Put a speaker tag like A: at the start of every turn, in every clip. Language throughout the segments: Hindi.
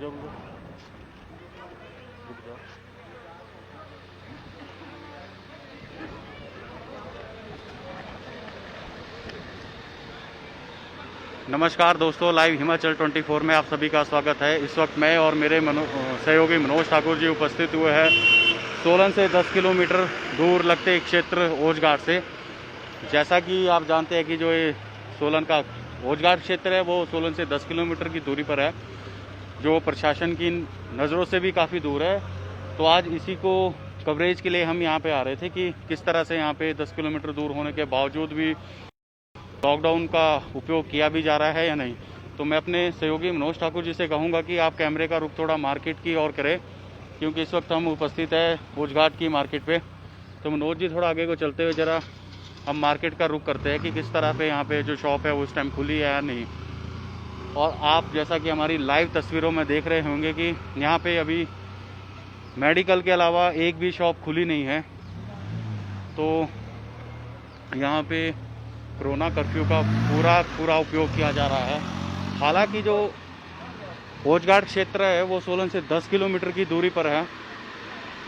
A: जाओ रुक जाओ। नमस्कार दोस्तों, लाइव हिमाचल 24 में आप सभी का स्वागत है। इस वक्त मैं और मेरे सहयोगी मनोज ठाकुर जी उपस्थित हुए हैं सोलन से 10 किलोमीटर दूर लगते क्षेत्र ओजघाट से। जैसा कि आप जानते हैं कि जो ये सोलन का ओजघाट क्षेत्र है वो सोलन से 10 किलोमीटर की दूरी पर है, जो प्रशासन की नज़रों से भी काफ़ी दूर है। तो आज इसी को कवरेज के लिए हम यहाँ पे आ रहे थे कि किस तरह से यहाँ पे 10 किलोमीटर दूर होने के बावजूद भी लॉकडाउन का उपयोग किया भी जा रहा है या नहीं। तो मैं अपने सहयोगी मनोज ठाकुर जी से कहूँगा कि आप कैमरे का रुख थोड़ा मार्केट की ओर करें, क्योंकि इस वक्त हम उपस्थित है ओजघाट की मार्केट पे। तो मनोज जी थोड़ा आगे को चलते हुए ज़रा हम मार्केट का रुख करते हैं कि किस तरह पे यहाँ पे जो शॉप है वो उस टाइम खुली है या नहीं। और आप जैसा कि हमारी लाइव तस्वीरों में देख रहे होंगे कि यहाँ पे अभी मेडिकल के अलावा एक भी शॉप खुली नहीं है। तो यहाँ पे कोरोना कर्फ्यू का पूरा उपयोग किया जा रहा है। हालांकि जो ओजघाट क्षेत्र है वो सोलन से 10 किलोमीटर की दूरी पर है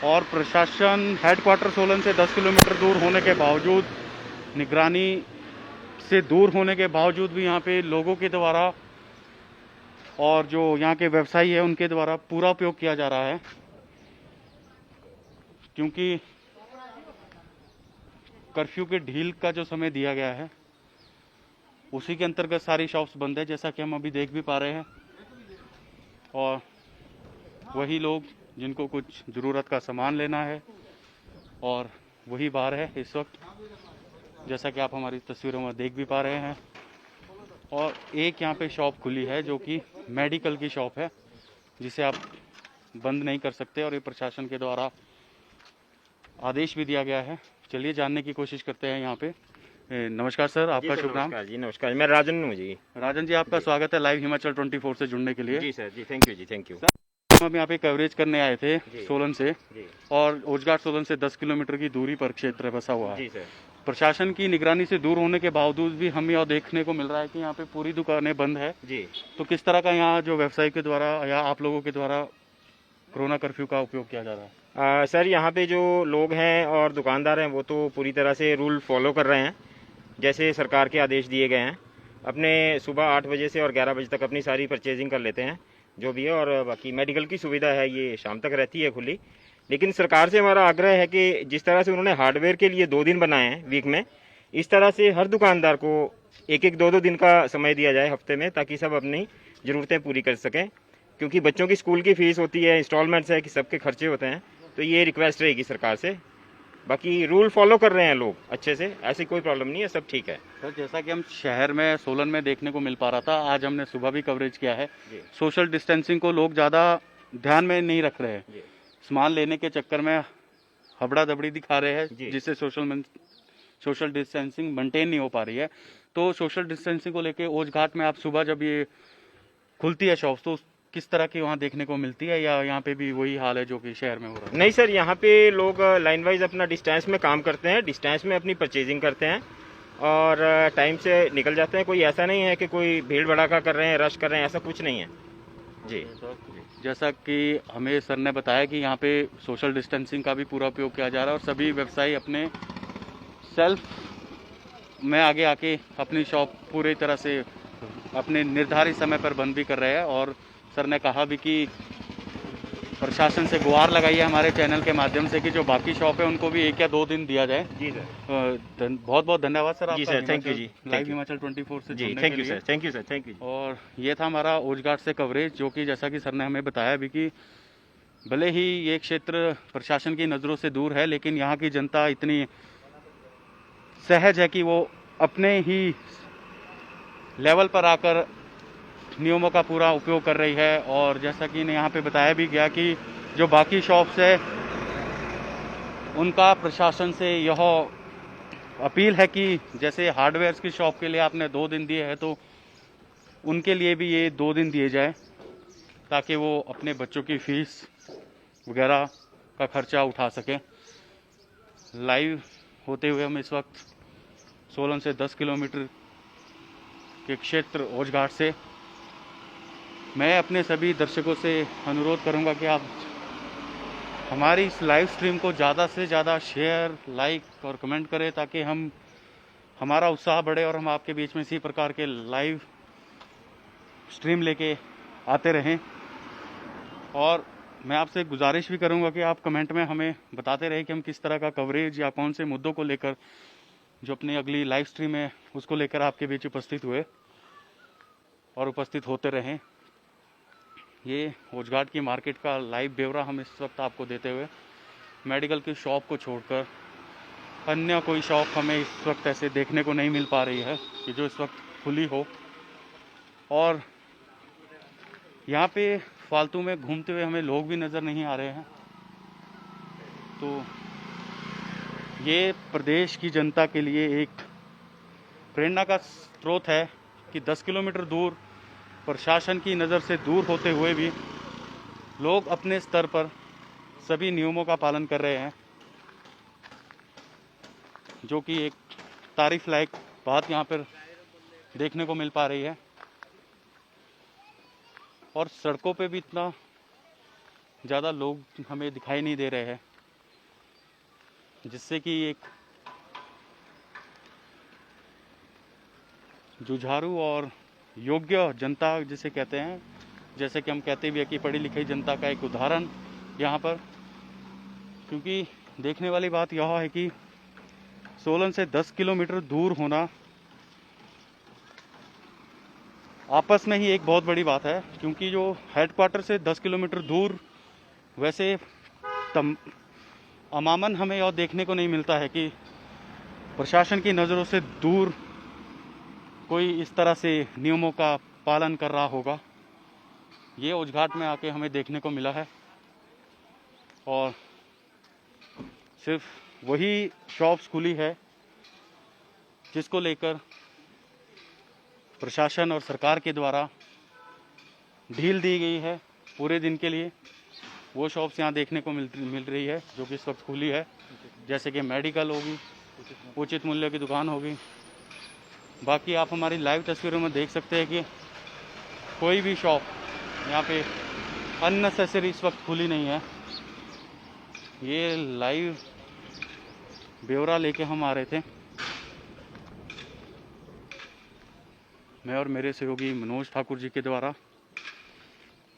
A: और प्रशासन हेडक्वार्टर सोलन से 10 किलोमीटर दूर होने के बावजूद, निगरानी से दूर होने के बावजूद भी यहाँ पे लोगों के द्वारा और जो यहाँ के व्यवसायी है उनके द्वारा पूरा उपयोग किया जा रहा है, क्योंकि कर्फ्यू के ढील का जो समय दिया गया है उसी के अंतर्गत सारी शॉप्स बंद है, जैसा कि हम अभी देख भी पा रहे हैं। और वही लोग जिनको कुछ ज़रूरत का सामान लेना है और वही बाहर है इस वक्त, जैसा कि आप हमारी तस्वीरों में देख भी पा रहे हैं। और एक यहाँ पे शॉप खुली है जो कि मेडिकल की शॉप है, जिसे आप बंद नहीं कर सकते और ये प्रशासन के द्वारा आदेश भी दिया गया है। चलिए जानने की कोशिश करते हैं यहाँ पे। नमस्कार सर, आपका शुभ नाम?
B: जी नमस्कार, मैं राजन हूँ जी।
A: राजन जी, आपका स्वागत है लाइव हिमाचल 24 से जुड़ने के लिए।
B: जी सर, जी थैंक यू जी, थैंक यू।
A: हम अब यहाँ पे कवरेज करने आए थे सोलन से, और ओजघाट सोलन से 10 किलोमीटर की दूरी पर क्षेत्र बसा हुआ है।
B: जी सर।
A: प्रशासन की निगरानी से दूर होने के बावजूद भी हमें और देखने को मिल रहा है कि यहाँ पे पूरी दुकानें बंद है
B: जी।
A: तो किस तरह का यहाँ जो व्यवसायी के द्वारा या आप लोगों के द्वारा कोरोना कर्फ्यू का उपयोग किया जा रहा है?
B: सर यहाँ पे जो लोग हैं और दुकानदार हैं वो तो पूरी तरह से रूल फॉलो कर रहे हैं, जैसे सरकार के आदेश दिए गए हैं। अपने सुबह 8 बजे से और 11 बजे तक अपनी सारी परचेजिंग कर लेते हैं जो भी है, और बाकी मेडिकल की सुविधा है ये शाम तक रहती है खुली। लेकिन सरकार से हमारा आग्रह है कि जिस तरह से उन्होंने हार्डवेयर के लिए 2 दिन बनाए हैं वीक में, इस तरह से हर दुकानदार को एक 2 दिन का समय दिया जाए हफ्ते में, ताकि सब अपनी ज़रूरतें पूरी कर सकें। क्योंकि बच्चों की स्कूल की फीस होती है, इंस्टॉलमेंट्स है, कि सबके खर्चे होते हैं। तो ये रिक्वेस्ट रहेगी सरकार से। बाकी रूल फॉलो कर रहे हैं लोग अच्छे से, ऐसी कोई प्रॉब्लम नहीं है, सब ठीक है।
A: सर जैसा कि हम शहर में सोलन में देखने को मिल पा रहा था, आज हमने सुबह भी कवरेज किया है, सोशल डिस्टेंसिंग को लोग ज़्यादा ध्यान में नहीं रख रहे हैं। सामान लेने के चक्कर में हबड़ा दबड़ी दिखा रहे हैं, जिससे सोशल डिस्टेंसिंग मेंटेन नहीं हो पा रही है। तो सोशल डिस्टेंसिंग को लेके ओजघाट में आप सुबह जब ये खुलती है शॉप्स तो किस तरह की वहाँ देखने को मिलती है, या यहाँ पे भी वही हाल है जो कि शहर में हो रहा है?
B: नहीं सर, यहाँ पे लोग लाइन वाइज अपना डिस्टेंस में काम करते हैं, डिस्टेंस में अपनी परचेजिंग करते हैं और टाइम से निकल जाते हैं। कोई ऐसा नहीं है कि कोई भीड़ भड़ाका कर रहे हैं, रश कर रहे हैं, ऐसा कुछ नहीं है जी।
A: जैसा कि हमें सर ने बताया कि यहाँ पे सोशल डिस्टेंसिंग का भी पूरा उपयोग किया जा रहा है और सभी व्यवसायी अपने सेल्फ में आगे आके अपनी शॉप पूरी तरह से अपने निर्धारित समय पर बंद भी कर रहे हैं। और सर ने कहा भी कि प्रशासन से गुहार लगाई है हमारे चैनल के माध्यम से कि जो बाकी शॉप है उनको भी 1 या 2 दिन दिया जाए। जी सर, बहुत बहुत धन्यवाद सर।
B: जी सर, थैंक यू जी,
A: लाइव हिमाचल 24 से
B: जी, thank you sir, thank you sir, thank you.
A: और ये था हमारा ओजघाट से कवरेज, जो कि जैसा कि सर ने हमें बताया भी कि भले ही ये क्षेत्र प्रशासन की नज़रों से दूर है, लेकिन यहाँ की जनता इतनी सहज है कि वो अपने ही लेवल पर आकर नियमों का पूरा उपयोग कर रही है। और जैसा कि यहाँ पे बताया भी गया कि जो बाकी शॉप्स है उनका प्रशासन से यह अपील है कि जैसे हार्डवेयर की शॉप के लिए आपने 2 दिन दिए हैं तो उनके लिए भी ये 2 दिन दिए जाए, ताकि वो अपने बच्चों की फीस वगैरह का खर्चा उठा सकें। लाइव होते हुए हम इस वक्त सोलन से 10 किलोमीटर के क्षेत्र ओजघाट से मैं अपने सभी दर्शकों से अनुरोध करूंगा कि आप हमारी इस लाइव स्ट्रीम को ज़्यादा से ज़्यादा शेयर, लाइक और कमेंट करें, ताकि हमारा उत्साह बढ़े और हम आपके बीच में इसी प्रकार के लाइव स्ट्रीम लेके आते रहें। और मैं आपसे गुजारिश भी करूंगा कि आप कमेंट में हमें बताते रहें कि हम किस तरह का कवरेज या कौन से मुद्दों को लेकर जो अपनी अगली लाइव स्ट्रीम है उसको लेकर आपके बीच उपस्थित हुए और उपस्थित होते रहें। ये होजघाट की मार्केट का लाइव ब्यौरा हम इस वक्त आपको देते हुए मेडिकल की शॉप को छोड़कर अन्य कोई शॉप हमें इस वक्त ऐसे देखने को नहीं मिल पा रही है कि जो इस वक्त खुली हो। और यहाँ पे फालतू में घूमते हुए हमें लोग भी नज़र नहीं आ रहे हैं। तो ये प्रदेश की जनता के लिए एक प्रेरणा का स्रोत है कि 10 किलोमीटर दूर प्रशासन की नज़र से दूर होते हुए भी लोग अपने स्तर पर सभी नियमों का पालन कर रहे हैं, जो कि एक तारीफ लायक बात यहाँ पर देखने को मिल पा रही है। और सड़कों पे भी इतना ज़्यादा लोग हमें दिखाई नहीं दे रहे हैं, जिससे कि एक जुझारू और योग्य जनता जिसे कहते हैं, जैसे कि हम कहते भी हैं कि पढ़ी लिखी जनता का एक उदाहरण यहाँ पर। क्योंकि देखने वाली बात यह है कि सोलन से 10 किलोमीटर दूर होना आपस में ही एक बहुत बड़ी बात है। क्योंकि जो हेडक्वार्टर से 10 किलोमीटर दूर वैसे अमामन हमें और देखने को नहीं मिलता है कि प्रशासन की नज़रों से दूर कोई इस तरह से नियमों का पालन कर रहा होगा। ये होजघाट में आके हमें देखने को मिला है। और सिर्फ वही शॉप्स खुली है जिसको लेकर प्रशासन और सरकार के द्वारा ढील दी गई है पूरे दिन के लिए। वो शॉप्स यहाँ देखने को मिल रही है जो कि इस वक्त खुली है, जैसे कि मेडिकल होगी, उचित मूल्य की दुकान होगी। बाकी आप हमारी लाइव तस्वीरों में देख सकते हैं कि कोई भी शॉप यहाँ पे अननेसेसरी इस वक्त खुली नहीं है। ये लाइव ब्यौरा लेके हम आ रहे थे, मैं और मेरे सहयोगी मनोज ठाकुर जी के द्वारा।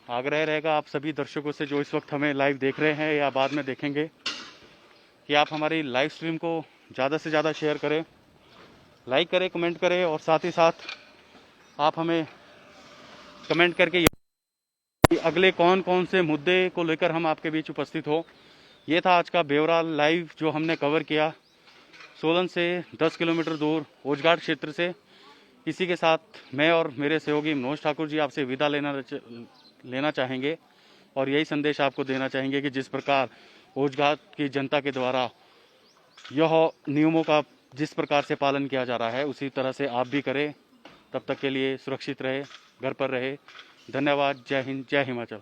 A: आग्रह रहेगा आप सभी दर्शकों से जो इस वक्त हमें लाइव देख रहे हैं या बाद में देखेंगे, कि आप हमारी लाइव स्ट्रीम को ज़्यादा से ज़्यादा शेयर करें, लाइक करें, कमेंट करें। और साथ ही साथ आप हमें कमेंट करके अगले कौन कौन से मुद्दे को लेकर हम आपके बीच उपस्थित हो। ये था आज का ब्यौरा लाइव जो हमने कवर किया सोलन से 10 किलोमीटर दूर होजघाट क्षेत्र से। इसी के साथ मैं और मेरे सहयोगी मनोज ठाकुर जी आपसे विदा लेना चाहेंगे और यही संदेश आपको देना चाहेंगे कि जिस प्रकार होजघाट की जनता के द्वारा यह नियमों का जिस प्रकार से पालन किया जा रहा है उसी तरह से आप भी करें। तब तक के लिए सुरक्षित रहे, घर पर रहे। धन्यवाद। जय हिंद, जय हिमाचल।